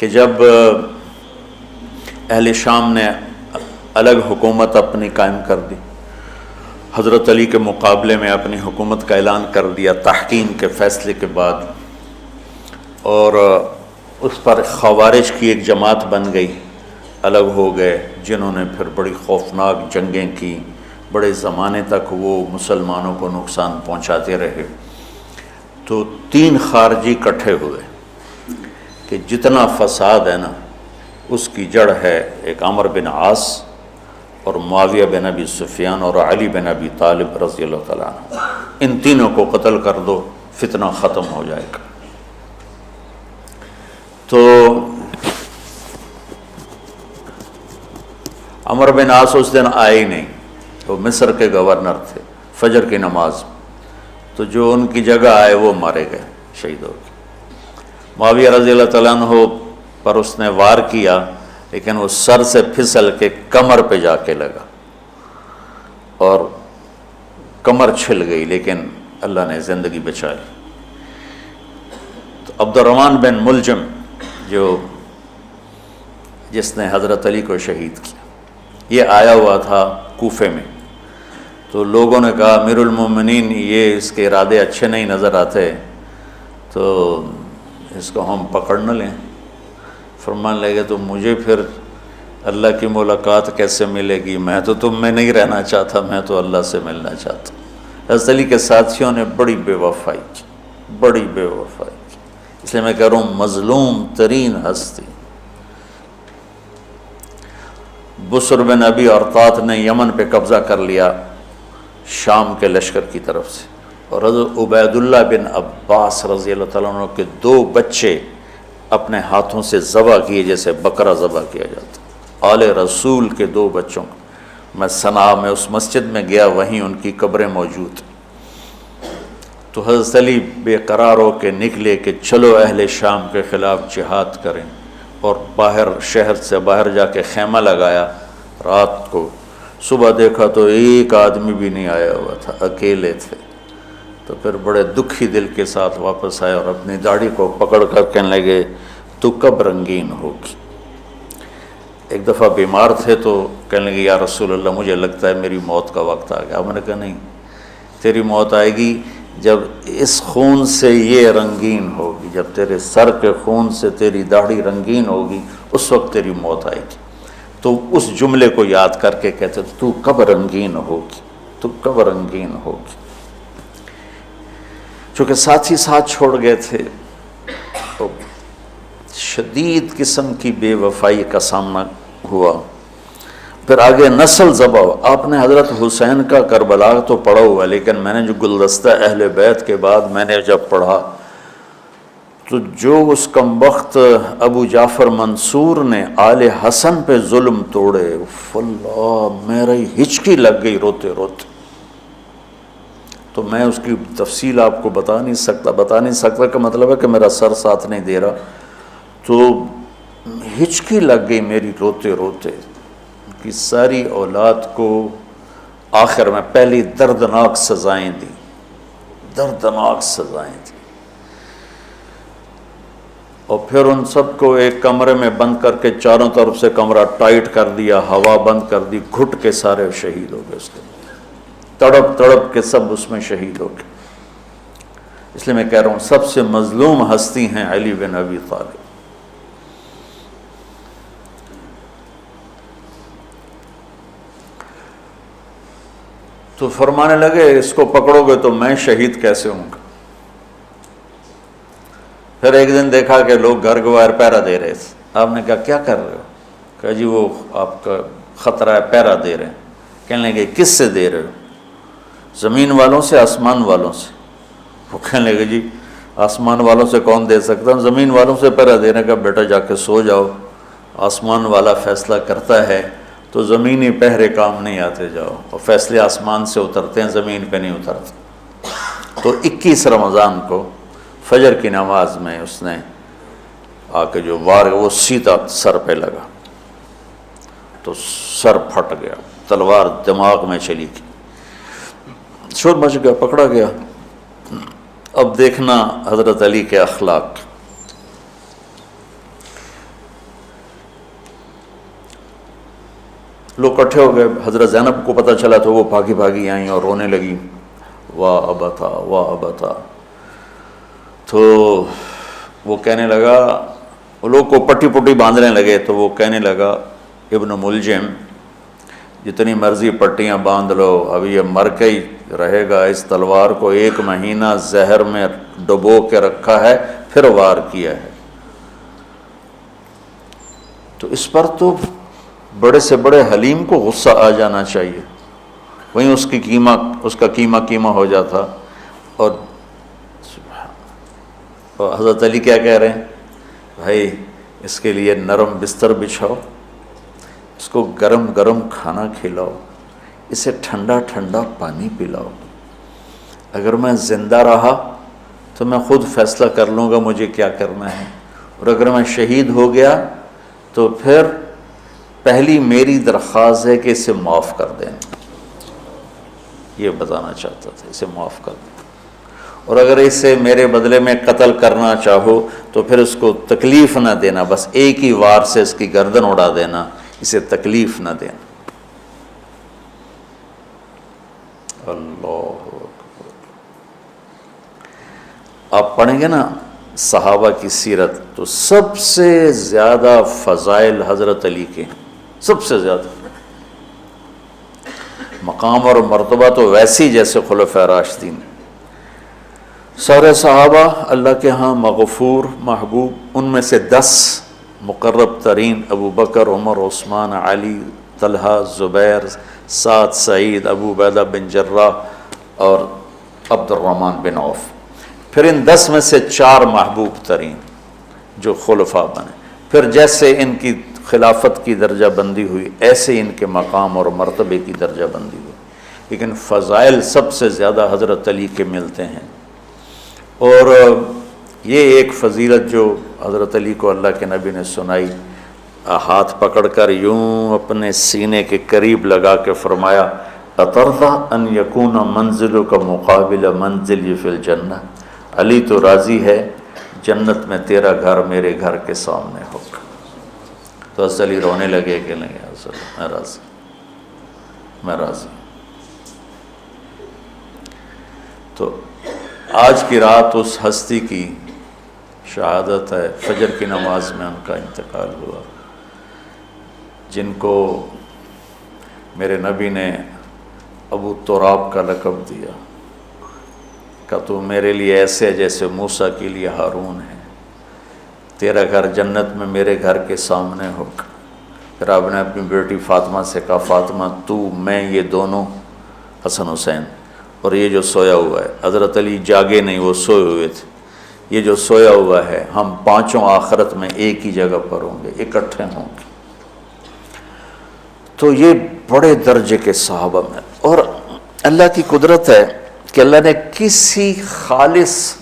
کہ جب اہل شام نے الگ حکومت اپنی قائم کر دی، حضرت علی کے مقابلے میں اپنی حکومت کا اعلان کر دیا تحکیم کے فیصلے کے بعد، اور اس پر خوارج کی ایک جماعت بن گئی، الگ ہو گئے، جنہوں نے پھر بڑی خوفناک جنگیں کی، بڑے زمانے تک وہ مسلمانوں کو نقصان پہنچاتے رہے۔ تو 3 خارجی اکٹھے ہوئے کہ جتنا فساد ہے نا اس کی جڑ ہے ایک عمرو بن عاص اور معاویہ بن ابی سفیان اور علی بن ابی طالب رضی اللہ تعالیٰ عنہ، ان تینوں کو قتل کر دو، فتنہ ختم ہو جائے گا۔ تو عمرو بن عاص اس دن آئے ہی نہیں، وہ مصر کے گورنر تھے، فجر کی نماز، تو جو ان کی جگہ آئے وہ مارے گئے، شہید ہو گئے۔ معاویہ رضی اللہ تعالیٰ عنہ پر اس نے وار کیا، لیکن وہ سر سے پھسل کے کمر پہ جا کے لگا اور کمر چھل گئی، لیکن اللہ نے زندگی بچائی۔ تو عبد الرحمن بن ملجم جس نے حضرت علی کو شہید کیا، یہ آیا ہوا تھا کوفے میں، تو لوگوں نے کہا امیر المومنین یہ اس کے ارادے اچھے نہیں نظر آتے، تو اس کو ہم پکڑ نہ لیں۔ فرمان لگے تو مجھے پھر اللہ کی ملاقات کیسے ملے گی؟ میں تو تم میں نہیں رہنا چاہتا، میں تو اللہ سے ملنا چاہتا ہوں۔ حضرت علی کے ساتھیوں نے بڑی بے وفائی کی، بڑی بے وفائی کی، اس لیے میں کہہ رہا ہوں مظلوم ترین ہستی۔ بسر بن ابی ارطاط نے یمن پہ قبضہ کر لیا شام کے لشکر کی طرف سے، اور حضرت عبید اللہ بن عباس رضی اللہ تعالیٰ عنہ کے 2 بچے اپنے ہاتھوں سے ذبح کیے جیسے بکرا ذبح کیا جاتا۔ آل رسول کے 2 بچوں، میں صنعاء میں اس مسجد میں گیا، وہیں ان کی قبریں موجود۔ تو حضرت علی بے قرار ہو کے نکلے کہ چلو اہل شام کے خلاف جہاد کریں، اور باہر شہر سے باہر جا کے خیمہ لگایا رات کو۔ صبح دیکھا تو ایک آدمی بھی نہیں آیا ہوا تھا، اکیلے تھے۔ تو پھر بڑے دکھی دل کے ساتھ واپس آئے اور اپنی داڑھی کو پکڑ کر کہنے لگے تو کب رنگین ہوگی؟ ایک دفعہ بیمار تھے تو کہنے لگے یا رسول اللہ مجھے لگتا ہے میری موت کا وقت آ گیا۔ میں نے کہا نہیں، تیری موت آئے گی جب اس خون سے یہ رنگین ہوگی، جب تیرے سر کے خون سے تیری داڑھی رنگین ہوگی اس وقت تیری موت آئے گی۔ تو اس جملے کو یاد کر کے کہتے تو کب رنگین ہوگی، تو کب رنگین ہوگی۔ چونکہ ساتھی ساتھ چھوڑ گئے تھے تو شدید قسم کی بے وفائی کا سامنا ہوا۔ پھر آگے نسل ذبح، آپ نے حضرت حسین کا کربلا تو پڑھا ہوا، لیکن میں نے جو گلدستہ اہل بیت کے بعد میں نے جب پڑھا تو جو اس کمبخت ابو جعفر منصور نے آل حسن پہ ظلم توڑے، اللہ میری ہچکی لگ گئی روتے روتے۔ تو میں اس کی تفصیل آپ کو بتا نہیں سکتا کا مطلب ہے کہ میرا سر ساتھ نہیں دے رہا، تو ہچکی لگ گئی میری روتے روتے۔ ان کی ساری اولاد کو آخر میں پہلی دردناک سزائیں دی، دردناک سزائیں دی، اور پھر ان سب کو ایک کمرے میں بند کر کے چاروں طرف سے کمرہ ٹائٹ کر دیا، ہوا بند کر دی، گھٹ کے سارے شہید ہو گئے، اس کے تڑپ تڑپ کے سب اس میں شہید ہو گئے۔ اس لیے میں کہہ رہا ہوں سب سے مظلوم ہستی ہیں علی بن ابی طالب۔ تو فرمانے لگے اس کو پکڑو گے تو میں شہید کیسے ہوں گا؟ پھر ایک دن دیکھا کہ لوگ گھر گوار پہرا دے رہے تھے۔ آپ نے کہا کیا کر رہے ہو؟ کہا جی وہ آپ کا خطرہ ہے، پہرا دے رہے ہیں۔ کہنے لگے کس سے دے رہے ہو؟ زمین والوں سے، آسمان والوں سے؟ وہ کہنے لگے جی آسمان والوں سے کون دے سکتا، زمین والوں سے پہرا دینے کا۔ بیٹا جا کے سو جاؤ، آسمان والا فیصلہ کرتا ہے، تو زمینی پہرے کام نہیں آتے، جاؤ، اور فیصلے آسمان سے اترتے ہیں، زمین پہ نہیں اترتے۔ تو 21 رمضان کو فجر کی نماز میں اس نے آ کے جو وار وہ سیدھا سر پہ لگا تو سر پھٹ گیا، تلوار دماغ میں چلی گئی، شور مچ گیا، پکڑا گیا۔ اب دیکھنا حضرت علی کے اخلاق، لوگ اکٹھے ہو گئے. حضرت زینب کو پتہ چلا تو وہ بھاگی بھاگی آئیں اور رونے لگی، واہ ابتا واہ ابتا. تو وہ کہنے لگا، وہ لوگ کو پٹی پٹی باندھنے لگے تو وہ کہنے لگا ابن ملجم جتنی مرضی پٹیاں باندھ لو، اب یہ مر کے ہی رہے گا. اس تلوار کو 1 مہینہ زہر میں ڈبو کے رکھا ہے پھر وار کیا ہے. تو اس پر تو بڑے سے بڑے حلیم کو غصہ آ جانا چاہیے. وہیں اس کا قیمہ ہو جاتا. اور حضرت علی کیا کہہ رہے ہیں، بھائی اس کے لیے نرم بستر بچھاؤ، اس کو گرم گرم کھانا کھلاؤ، اسے ٹھنڈا ٹھنڈا پانی پلاؤ. اگر میں زندہ رہا تو میں خود فیصلہ کر لوں گا مجھے کیا کرنا ہے، اور اگر میں شہید ہو گیا تو پھر پہلی میری درخواست ہے کہ اسے معاف کر دیں. یہ بتانا چاہتا تھا، اسے معاف کر دیں. اور اگر اسے میرے بدلے میں قتل کرنا چاہو تو پھر اس کو تکلیف نہ دینا، بس ایک ہی وار سے اس کی گردن اڑا دینا، اسے تکلیف نہ دینا. اللہ اکبر. آپ پڑھیں گے نا صحابہ کی سیرت تو سب سے زیادہ فضائل حضرت علی کے، سب سے زیادہ مقام اور مرتبہ تو ویسی جیسے خلفائے راشدین. سارے صحابہ اللہ کے ہاں مغفور محبوب، ان میں سے 10 مقرب ترین ابو بکر، عمر، عثمان، علی، طلحہ، زبیر، سعد، سعید، ابو عبیدہ بن جراح اور عبد الرحمن بن عوف. پھر ان 10 میں سے 4 محبوب ترین جو خلفاء بنے. پھر جیسے ان کی خلافت کی درجہ بندی ہوئی ایسے ان کے مقام اور مرتبے کی درجہ بندی ہوئی، لیکن فضائل سب سے زیادہ حضرت علی کے ملتے ہیں. اور یہ ایک فضیلت جو حضرت علی کو اللہ کے نبی نے سنائی، ہاتھ پکڑ کر یوں اپنے سینے کے قریب لگا کے فرمایا، اترضی ان یکون منزلک مقابل منزلی فی الجنہ. علی تو راضی ہے جنت میں تیرا گھر میرے گھر کے سامنے ہوگا. تو حضرت علی رونے لگے کہ نہیں حضرت میں راضی، میں راضی. تو آج کی رات اس ہستی کی شہادت ہے، فجر کی نماز میں ان کا انتقال ہوا، جن کو میرے نبی نے ابو تراب کا لقب دیا کہ تو میرے لیے ایسے جیسے موسیٰ کے لیے ہارون ہے، تیرا گھر جنت میں میرے گھر کے سامنے ہوگا. پھر آپ نے اپنی بیٹی فاطمہ سے کہا، فاطمہ تو میں یہ دونوں حسن حسین اور یہ جو سویا ہوا ہے، حضرت علی جاگے نہیں، وہ سوئے ہوئے تھے، یہ جو سویا ہوا ہے ہم پانچوں آخرت میں ایک ہی جگہ پر ہوں گے، اکٹھے ہوں گے. تو یہ بڑے درجے کے صحابہ میں. اور اللہ کی قدرت ہے کہ اللہ نے کسی خالص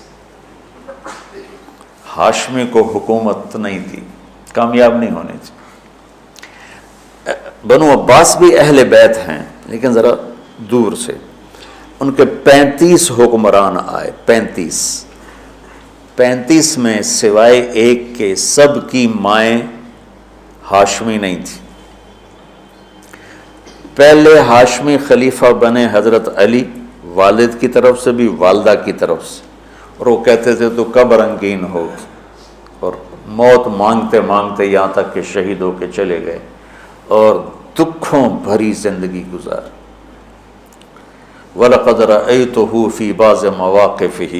ہاشمی کو حکومت نہیں دی، کامیاب نہیں ہونے دی. بنو عباس بھی اہل بیت ہیں لیکن ذرا دور سے. ان کے 35 حکمران آئے، 35 میں سوائے ایک کے سب کی مائیں ہاشمی نہیں تھی. پہلے ہاشمی خلیفہ بنے حضرت علی، والد کی طرف سے بھی والدہ کی طرف سے، اور وہ کہتے تھے تو کب رنگین ہوگی، اور موت مانگتے مانگتے یہاں تک کہ شہید ہو کے چلے گئے اور دکھوں بھری زندگی گزار. وَلَقَدْ رَأَيْتُهُ فِي بَعْضِ مَوَاقِفِهِ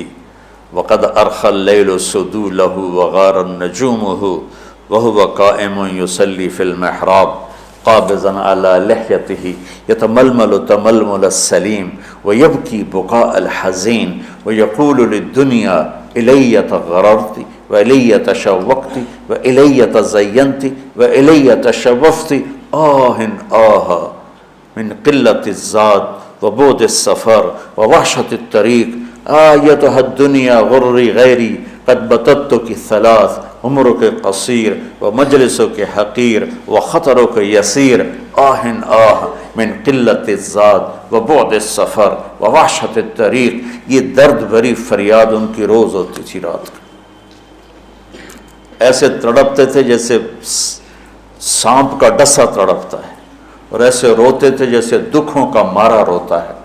وَقَدْ أَرْخَى اللَّيْلُ سُدُولَهُ وَغَارَتْ نَجُومُهُ وَهُوَ قَائِمٌ يُصَلِّي فِي الْمِحْرَابِ قَابِضًا عَلَى لِحْيَتِهِ يَتَمَلْمَلُ تَمَلْمُلَ السَّلِيمِ وَيَبْكِي بُكَاءَ الْحَزِينِ وَيَقُولُ لِلدُّنْيَا إِلَيَّ تَغَرَّرْتِ وَإِلَيَّ تَشَوَّقْتِ وَإِلَيَّ تَزَيَّنْتِ وَإِلَيَّ تَشَوَّفْتِ آهٍ آه من قلة الزاد وبعد السفر ووحشة الطريق آيتها الدنيا غري غيري قد بتتك الثلاث عمرك قصير ومجلسك حقير وخطرك يسير آه آه من قلة الزاد وبعد السفر ووحشة الطريق. یہ درد بھری فریاد ان کی روز ہوتی تھی رات کو. ایسے تڑپتے تھے جیسے سانپ کا ڈسا تڑپتا ہے. اور ایسے روتے تھے جیسے دکھوں کا مارا روتا ہے۔